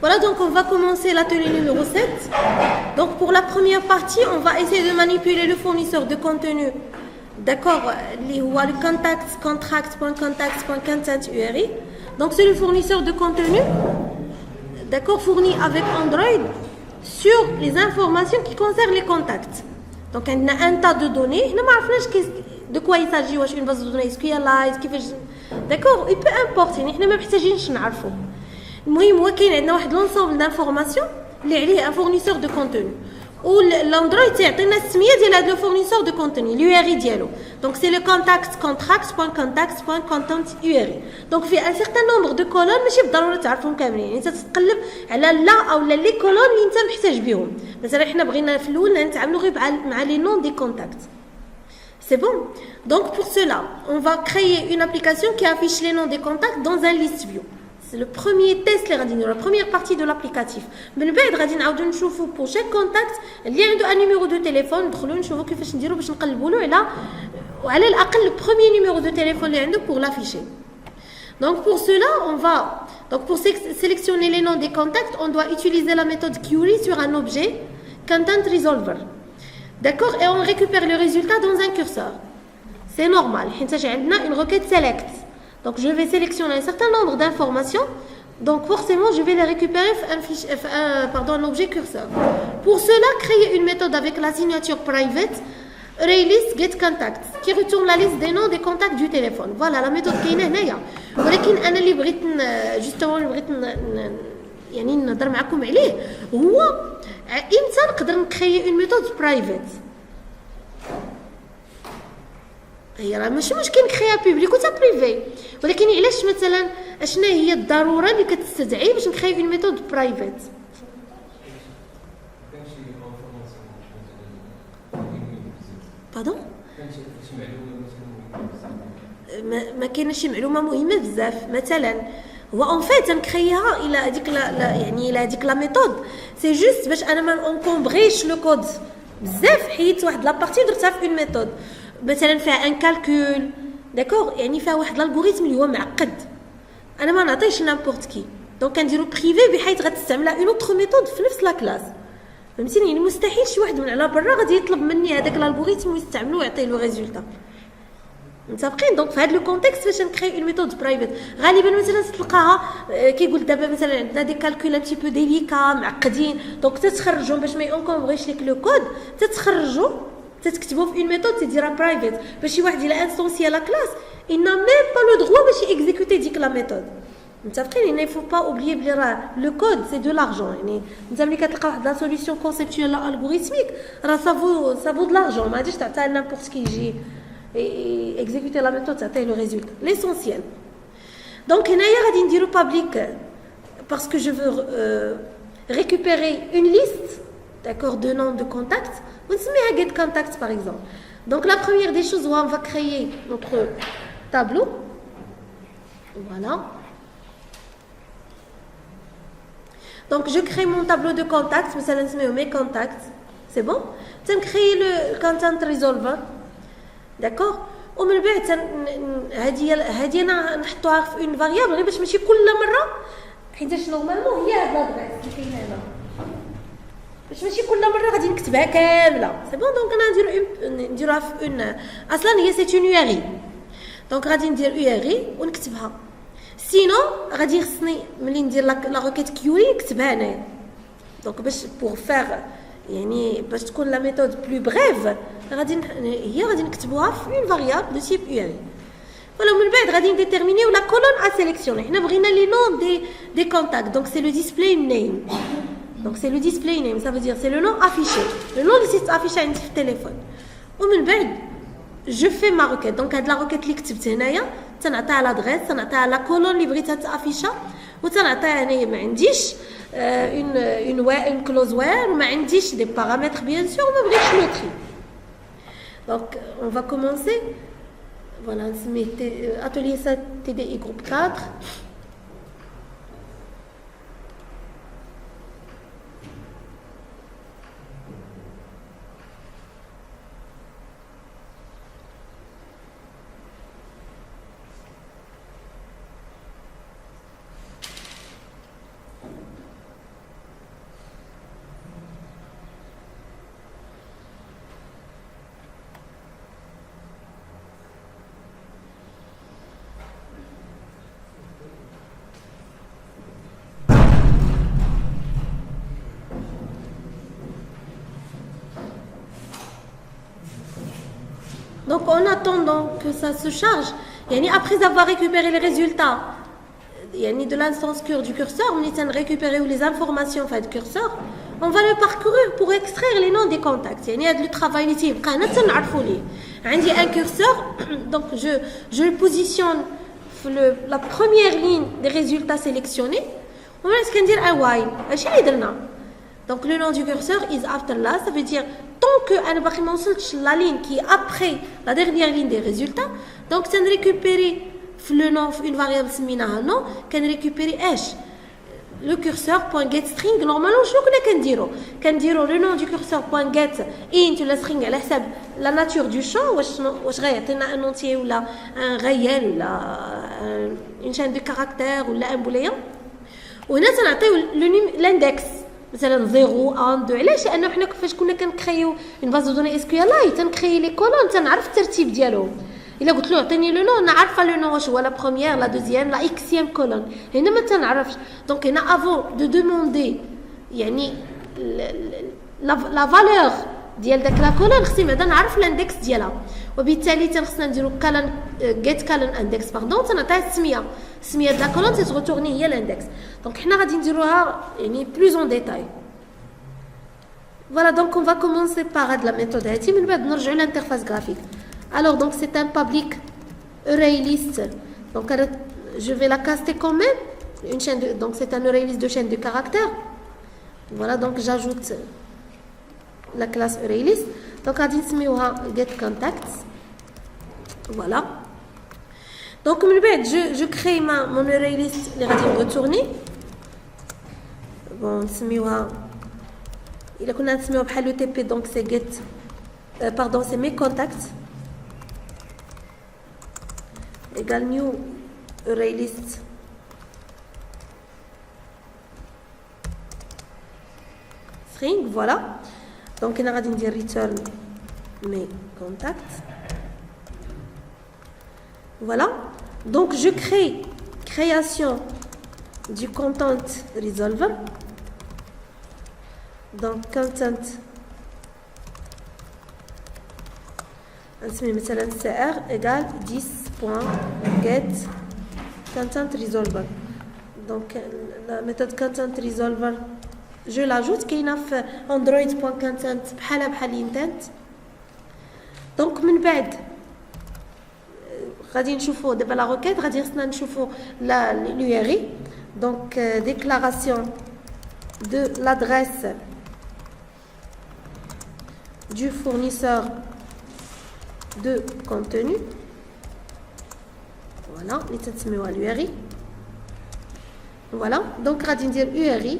Voilà, donc on va commencer l'atelier numéro 7. Donc pour la première partie, on va essayer de manipuler le fournisseur de contenu. D'accord, le contract.content URI. Donc c'est le fournisseur de contenu, d'accord, fourni avec Android sur les informations qui concernent les contacts. Donc on a un tas de données. Nous ne de quoi il s'agit, une base de données SQLite, d'accord, et peu importe, nous ne محتاجينش نعرفو. المهم هو كاين عندنا واحد لونسومبل دانفورماسيون اللي عليه ان فورنيسور دو كونتوني والاندرويد تيعطينا السميه ديال هذا لو فورنيسور دو كونتوني اليو ار اي ديالو دونك سي لو contact.contact.content.uri دونك فيه ان سيغتان نومبر دو كولون ماشي بالضروره تعرفهم كاملين يعني انت تتقلب على لا او لي كولون اللي انت محتاج بهم مثلا حنا بغينا في الاول نتعاملوا غير مع لي نون دي كونتاكت. C'est bon. Donc pour cela, on va créer une application qui affiche les noms des contacts dans un list view. C'est le premier test اللي غادي نديرو, la première partie de l'applicatif. من بعد غادي نعاودو نشوفو pour chaque contact اللي عنده un numéro de téléphone ندخلو نشوفو كيفاش نديرو باش نقلبوا له على الاقل le premier numéro de téléphone اللي عنده pour l'afficher. Donc pour cela, pour sélectionner les noms des contacts, on doit utiliser la méthode query sur un objet content resolver. D'accord, et on récupère le résultat dans un curseur. C'est normal. حيت عندنا une requête select. Donc je vais sélectionner un certain nombre d'informations. Donc forcément, je vais les récupérer un objet curseur. Pour cela, créer une méthode avec la signature private release get contacts qui retourne la liste des noms des contacts du téléphone. Voilà la méthode كاينه هنايا. ولكن انا اللي بغيت يعني نهضر معكم عليه هو امتى نقدر نكريي اون ميثود برايفت. هي راه ماشي مشكل نكريها بوبليك وتا بريفي, ولكن علاش مثلا اشنا هي الضروره اللي كتستدعي باش نكريي اون ميثود برايفت. بادون ما كاينش شي معلومه مهمه بزاف مثلا هو اون فيت نكريها الى هذيك يعني الى هذيك لا ميثود سي جوست باش انا ما اونكومبريش لو كود بزاف حيت واحد لا بارتي درتها في اون ميثود مثلا فيها ان كالكول داكور يعني فيها واحد الالغوريثم اللي هو معقد انا ما نعطيش نامبورت كي دونك كنديرو بريفي بحيث غتستعملها اون اوتر ميثود في نفس لا كلاس فهمتيني يعني مستحيل شي واحد من على برا غادي يطلب مني هذاك الالغوريثم ويستعملو ويعطي له ريزولتا متفقين. دونك في هذا لو كونتكست باش نكري اون ميثود برايفت غالبا مثلا تلقاها كيقول دابا مثلا عندنا دي كالكول ان تي بو ديليكا معقدين دونك تتخرجهم باش ما يونكومبريش ليك لو كود تتخرجوا تكتبوا في اون ميثود تديرها برايفت باش شي واحد الى انستونسيا لا كلاس il n'a même pas le droit باش يكزيكوتي ديك لا ميثود متفقين. يعني فو با اوبليي بلي راه لو كود سي دو لارجون يعني انت ملي كتلقى واحد لا سوليوشن كونسيبتوال لا الغوريثميك راه سافو دو لارجون ما غاديش تعطيها نيمبورت كي يجي et exécuter la méthode, ça atteint le résultat. L'essentiel. Donc, il y a un public parce que je veux récupérer une liste, d'accord, de noms de contacts. On se met à get contacts par exemple. Donc, la première des choses, on va créer notre tableau. Voilà. Donc, je crée mon tableau de contacts. Mais ça met mes contacts. C'est bon. Je vais créer le content resolver. داكوغ ومن بعد هذه انا نحطوها في اون فاريابل غير باش ماشي كل مره حيت نورمالمون هي هاد لادريس اللي كاينه هنا باش ماشي كل مره غادي نكتبها كامله سي بون دونك انا نديروها في اون اصلا هي سي اون يو ار اي دونك غادي ندير يو ار اي ونكتبها سينو غادي يخصني ملي ندير لا روكيت كيوري نكتبها هنايا دونك باش بور فير يعني باش تكون لا ميثود بلو بريف غادي نكتبوها في اون فاريابل دو تيب يو ار فوالا من بعد غادي نديتيرمينيو لا كولون ا سيليكسيوني حنا بغينا لي نون دي كونتاكت دونك سي لو ديسبلاي نيم دونك سي لو ديسبلاي نيم سا فو دير سي لو نون افيشي لو نون اللي تيتافيشي عندي في التليفون ومن بعد جو في ما روكيت دونك هاد لا روكيت اللي كتبت هنايا تنعطيها لادريس تنعطيها لا كولون اللي بغيتها تافيشا وتنعطيها هنايا ما عنديش une clause where وما عنديش des paramètres bien sûr وما بغيتش le tri. Donc on va commencer. Voilà, atelier 7 TDI groupe 4. Donc en attendant que ça se charge, après avoir récupéré les résultats de l'instance du curseur, on est en train de récupérer les informations du curseur, on va le parcourir pour extraire les noms des contacts. Il y a le travail ici. J'ai un curseur, donc je le positionne sur la première ligne des résultats sélectionnés. On va dire un while. Donc le nom du curseur is after last, ça veut dire tant que la ligne qui est après la dernière ligne des résultats, donc c'est de récupérer le nom une variable سميناها nom, qu'on récupérer le curseur.getString. Normalement شنو كنا كنديرو le nom du curseur.get int ولا string على حساب la nature du champ, واش غيعطينا un entier ولا un réel ولا une chaîne de caractères ولا un booléen. وهنا تنعطيو l'index مثلا 0 1 2. علاش؟ لانه حنا فاش كنا كنكريو اون باز دو دوني اس كيو ال اي تنكري لي كولون تنعرف الترتيب ديالهم. الا قلت له عطيني لو نو نعرف لو نو واش هو لا بروميير لا دوزيام لا اكسيام كولون. هنا ما تنعرفش. دونك هنا افون دو دوموندي لا فالور ديال داك لا كولون خصني بعدا نعرف الاندكس ديالها، وبالتالي تنخصنا نديرو كالن جيت كالن اندكس باردون تنعطيها السميه ديال لا كولون تتغوتورني هي الاندكس. دونك حنا غادي نديروها بلوز اون ديتاي. Voilà, donc on va commencer par la méthode هاتي من بعد نرجعوا l'interface graphique. Alors donc c'est un public array list. Donc je vais la caster quand même une chaîne de, donc c'est un array list de chaîne de caractères. Voilà, donc j'ajoute la classe array list. Donc غادي نسميوها get contacts. Voilà. Donc من بعد je crée mon array list اللي غادي نريتورني. Bon نسميوها إلا كنا نسميوها بحال لو تي بي donc c'est get pardon c'est mes contacts égale new array list string. Voilà, donc on va dire return mes contacts. Voilà, donc je crée création du content resolver. Donc content نسمي مثلا cr égale 10.get content resolver. Donc la méthode content resolver je l'ajoute كاينه في android.content بحال intent. Donc من بعد غادي نشوفوا دابا لا requête غادي خصنا نشوفوا l'URI. Donc déclaration de l'adresse du fournisseur de contenu. Voilà, l'URI. Voilà, donc غادي ندير URI.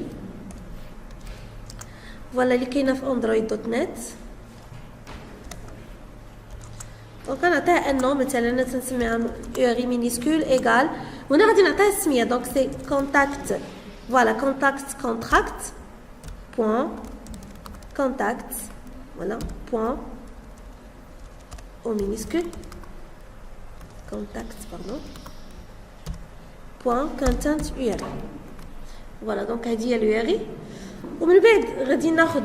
Voilà اللي كاينه في android.net. دونك غنعطيها ان نو مثلا تنسميها URI minuscule égal وهنا غادي نعطيها السميه. دونك سي contact. Voilà, contact contract point contact. Voilà, point au minuscule contact pardon point content URI. Voilà, donc هذه هي الURI. ومن بعد غادي ناخذ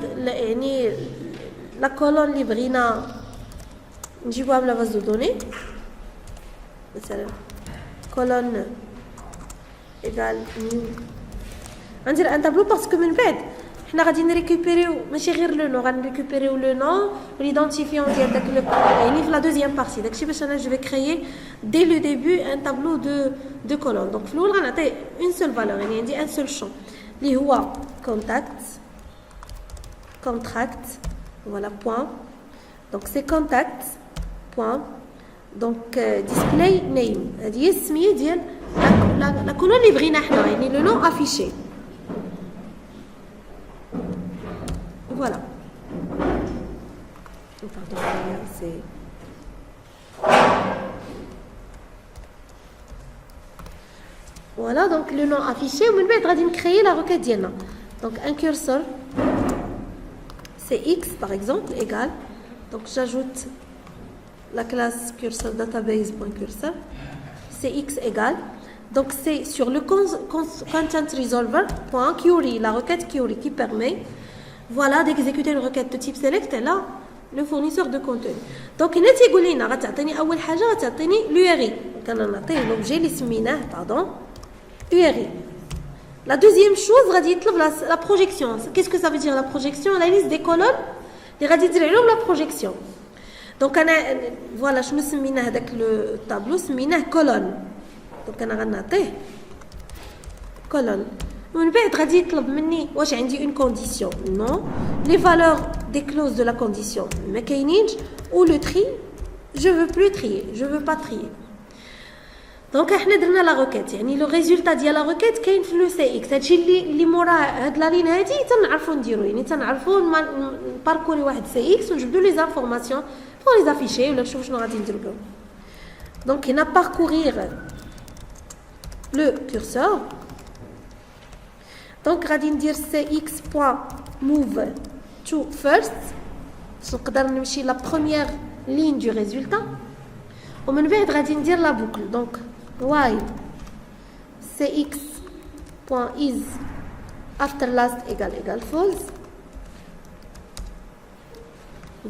لا كولون اللي بغينا نجيبوها من لا باز دو دوني مثلا كولون ايغال نيو. غندير ان تابلو باسكو من بعد حنا غادي نريكوبيريو ماشي غير لو نو غنريكوبيريو لو نو وليدونتيفيون ديال داك في لا دوزيام بارتي. داكشي باش انا جو في كريي دي لو ديبي ان تابلو دو كولون. دونك في الاول غنعطي اون سول فالور عندي ان سول شون اللي هو contact contract. Voilà, point. Donc c'est contact point. Donc display name هذه هي السميه ديال لا كولون اللي بغينا حنا لو نو افيشي. Voilà. Pardon, c'est voilà, donc le nom affiché. On va créer la requête ديالنا. Donc un curseur c'est x par exemple égal. Donc j'ajoute la classe cursor database.cursor. C'est x égal. Donc c'est sur le content resolver.query, la requête query qui permet voilà d'exécuter une requête de type select. Et là le fournisseur de contenu. Donc هنا تيقول لنا غتعطيني اول حاجه غتعطيني l'URI كنعطيه l'objet اللي سميناه pardon URI. La deuxième chose غادي يطلب la projection. Qu'est-ce que ça veut dire la projection? La liste des colonnes اللي غادي يدير عليهم la projection. Donc انا فوالا شنو سمينا هذاك لو طابلو سميناه colonne. Donc انا غنعطيه colonne. ومن بعد غادي يطلب مني واش عندي une condition. Non. Les valeurs des clauses de la condition ما كاينينش ou le tri je veux plus trier, je veux pas trier. Donc احنا درنا لا روكيت يعني لو ريزولتا ديال لا روكيت كاين في لو سي اكس. هادشي اللي مورا هاد لا لين هادي تنعرفوا نديرو يعني تنعرفوا نباركوري واحد سي اكس ونجبدو لي زانفورماسيون بور لي افيشي ولا نشوف شنو غادي نديرو بهم. دونك هنا باركورير لو كورسور. دونك غادي ندير سي اكس بوين موف تو فيرست باش نقدر نمشي لا بروميير لين دو ريزولتا ومن بعد غادي ندير لا بوكل. دونك while cx point is after last égale false.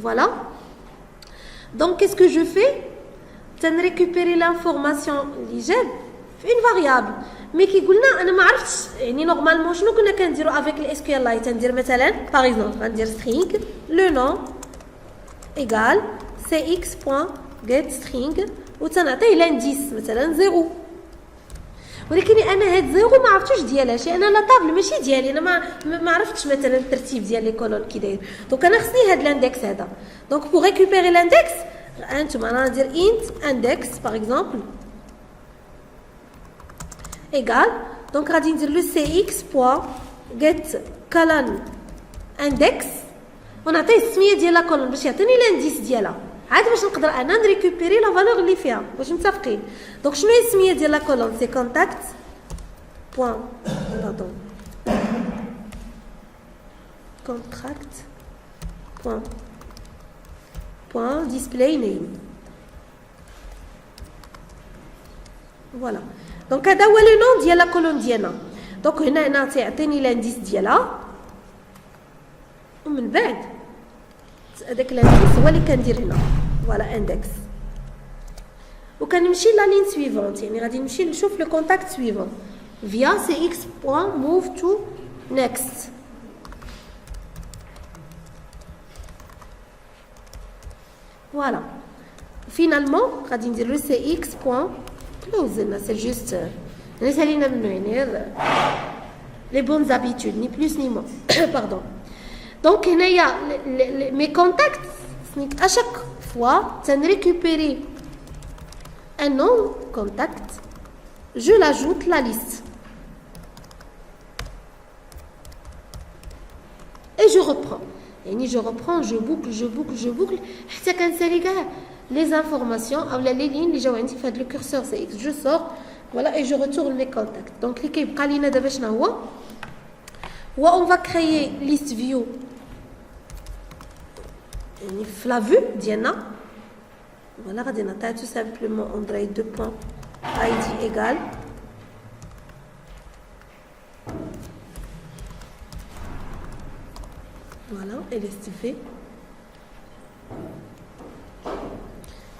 Voilà. Donc qu'est-ce que je fais? Je récupérer l'information اللي جاب في une variable mais كي قلنا انا ما عرفتش يعني نورمالمون شنو كنا كنديرو افيك الاس كيو ال لايت. ندير مثلا باغ اكزومبل غندير string le nom égale cx point get string وتنعطيه لانديس مثلا 0. ولكن انا هاد 0 ما عرفتوش ديالها شي انا لا طابل ماشي ديالي انا ما عرفتش مثلا الترتيب ديال لي كولون كي داير. دونك انا خصني هاد الاندكس هذا. دونك بو ريكوبيري الاندكس انتم انا ندير int index باغ اكزومبل ايغال. دونك غادي ندير لو cx بوين get colon index ونعطيه السميه ديال لا كولون باش يعطيني الانديس ديالها عاد باش نقدر انا نريكوبيري لا فالور اللي فيها. واش متفقين؟ دونك شنو هي السميه ديال لا كولون؟ سي كونتاكت بوين باردون كونتراكت بوين ديسبلاي نيم. فوالا دونك هذا هو لو نون ديال لا كولون ديالنا. دونك هنا تيعطيني لانديس ديالها ومن بعد هذاك الاندكس هو اللي كندير هنا فوالا اندكس وكنمشي لا لين سويفونت يعني غادي نمشي نشوف لو كونتاكت سويفون فيا سي اكس بوين موف تو نيكست. فوالا فينالمون غادي ندير لو سي اكس بوين كلوز. هنا سي جوست انا سالينا منو يعني لي بون زابيتود ني بلوس ني مون باردون. Donc هنايا mes contacts à chaque fois je récupère un nom contact je l'ajoute la liste et je reprends يعني je reprends je boucle حتى كنسالي كاع les informations ou les lignes اللي جاو عندي في هذا le curseur c'est x je sors voilà et je retourne mes contacts. donc اللي كيبقى لينا دابا شنو هو on va créer list view يعني في لا فيو ديالنا. فوالا غادي نعطيها تو سامبلومون اندري دو بوين اي دي ايغال فوالا et list v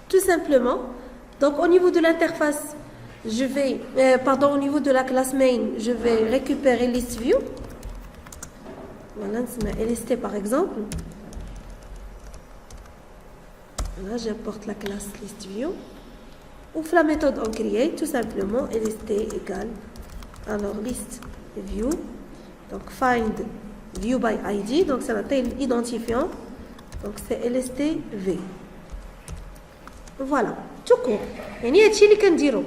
tout simplement. Donc au niveau de l'interface je vais pardon au niveau de la classe main je vais récupérer list view. Voilà نسمع list par exemple. Là, j'importe la classe list view. Ou la méthode on create tout simplement list égale alors list view. Donc find view by id. Donc c'est l'identifiant. Donc c'est lst v. Voilà. tout court. يعني هادشي اللي كنديرو.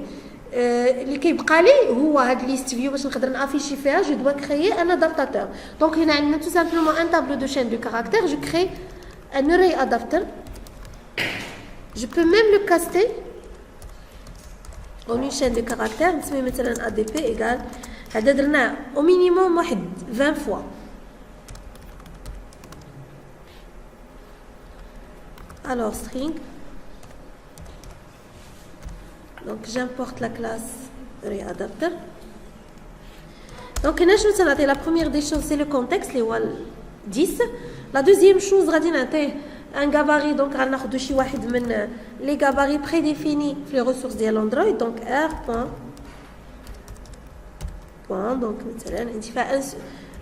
اللي كيبقى لي هو هاد ليست فيو باش نقدر نافيشي فيها جو دوا كريي ان ادابتاتور. دونك هنا عندنا tout simplement un tableau de chaîne de caractères. Je crée un array adapter. Je peux même le caster en une chaîne de caractères. نسمي مثلا adp égale هذا درناه au minimum واحد 20 fois. Alors string. Donc j'importe la classe arrayAdapter. Donc la première des choses c'est le contexte, les wall 10. La deuxième chose, غادي نعطيه un gabarit donc غناخذ شي واحد من les gabarits prédéfinis في les ressources ديال اندرويد donc r point donc مثلا انت فيها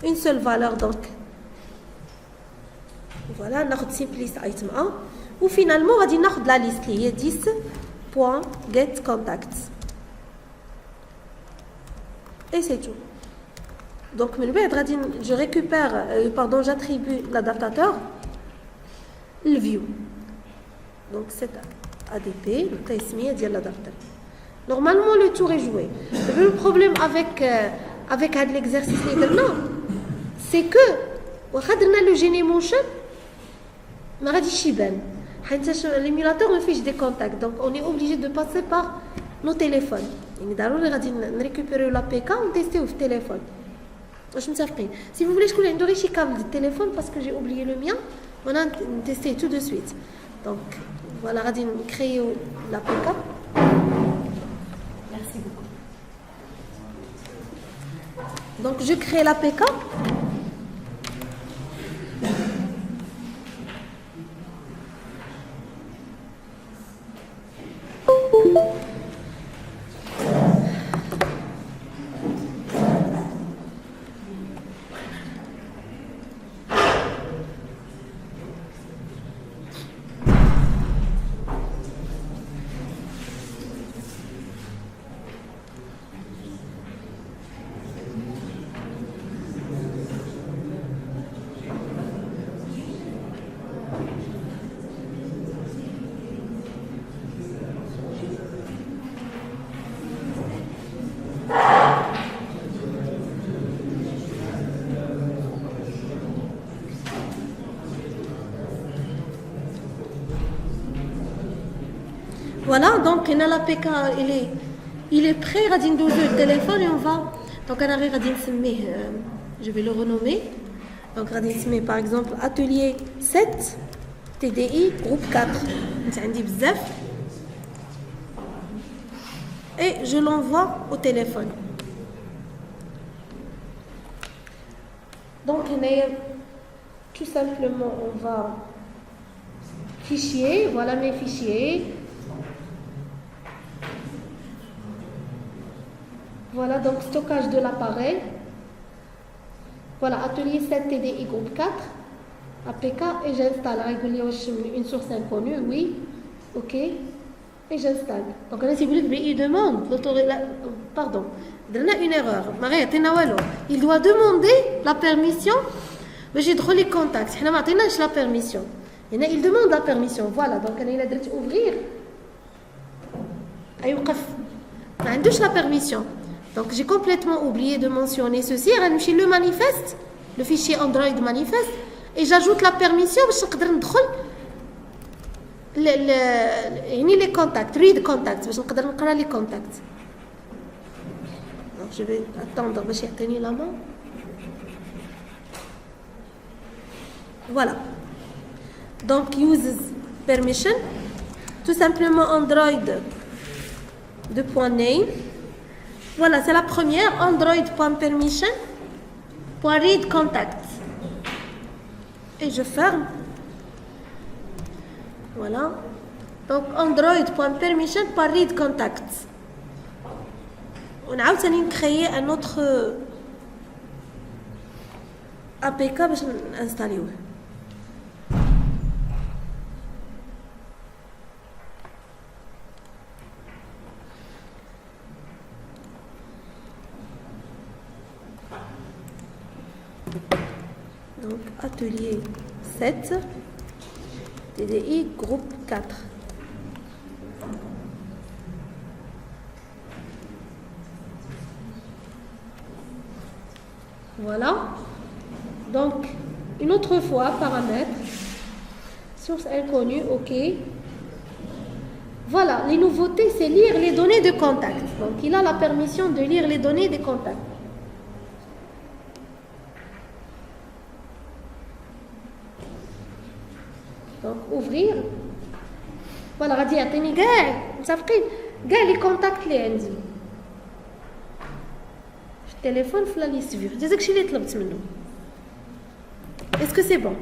une seule valeur donc voilà ناخذ simplist item 1 و finalement غادي ناخذ la liste اللي هي 10.get contacts et c'est tout. Donc من بعد غادي je récupère pardon j'attribue l'adaptateur le view donc c'est ADP التسميه ديال l'adaptateur. Normalement le tour est joué. Le problème avec l'exercice اللي درنا c'est que واخا درنا le Genymotion ما غاديش يبان حيت l'émulateur ما فيش des contacts donc on est obligé de passer par nos téléphones. يعني ضروري غادي نريكوبيريو l'APK ونتيستيو في التليفون. واش متفقين؟ Si vous voulez شكون عنده غير شي كابل ديال التليفون parce que j'ai oublié le mien on a testé tout de suite. Donc voilà غادي نكريو l'APK. Merci beaucoup. Donc je crée l'APK. Voilà, donc on a l'APK, il est prêt, غادي ندوزو le téléphone et on va. Donc انا غير غادي نسميه je vais le renommer. Donc غادي نسميه par exemple atelier 7 TDI groupe 4. انت عندي بزاف. Et je l'envoie au téléphone. Donc tout simplement on va fichier, voilà mes fichiers. Voilà donc stockage de l'appareil. Voilà atelier 7 TDI groupe 4 APK et j'installe une source inconnue, oui, ok, et j'installe. Donc là si vous voulez il demande pardon, une erreur. Il doit demander la permission. Mais j'ai trop les contacts. La permission. Il demande la permission. Voilà donc il a dit ouvrir. Il a la permission. Donc j'ai complètement oublié de mentionner ceci. Je le manifeste, le fichier Android manifeste, et j'ajoute la permission pour que je puisse les contacts, read contacts, pour que je puisse les contacts. Donc je vais attendre, je vais tenir la main. Voilà. Donc uses permission, tout simplement Android de .name. Voilà, c'est la première, Android.permission, .read contacts. Et je ferme. Voilà. Donc, Android.permission, .read contacts. On a aussi créé un autre APK pour installer. Donc, atelier 7, TDI, groupe 4. Voilà. Donc, une autre fois, paramètres, source inconnue, OK. Voilà, les nouveautés, c'est lire les données de contact. Donc, il a la permission de lire les données des contacts. Donc, ouvrir. Voilà, غادي يعطيني كاع متفقين كاع لي كونتاكت اللي عندي في التليفون في لا ليست فيو. هذا داكشي اللي طلبت منه. Est-ce que c'est bon?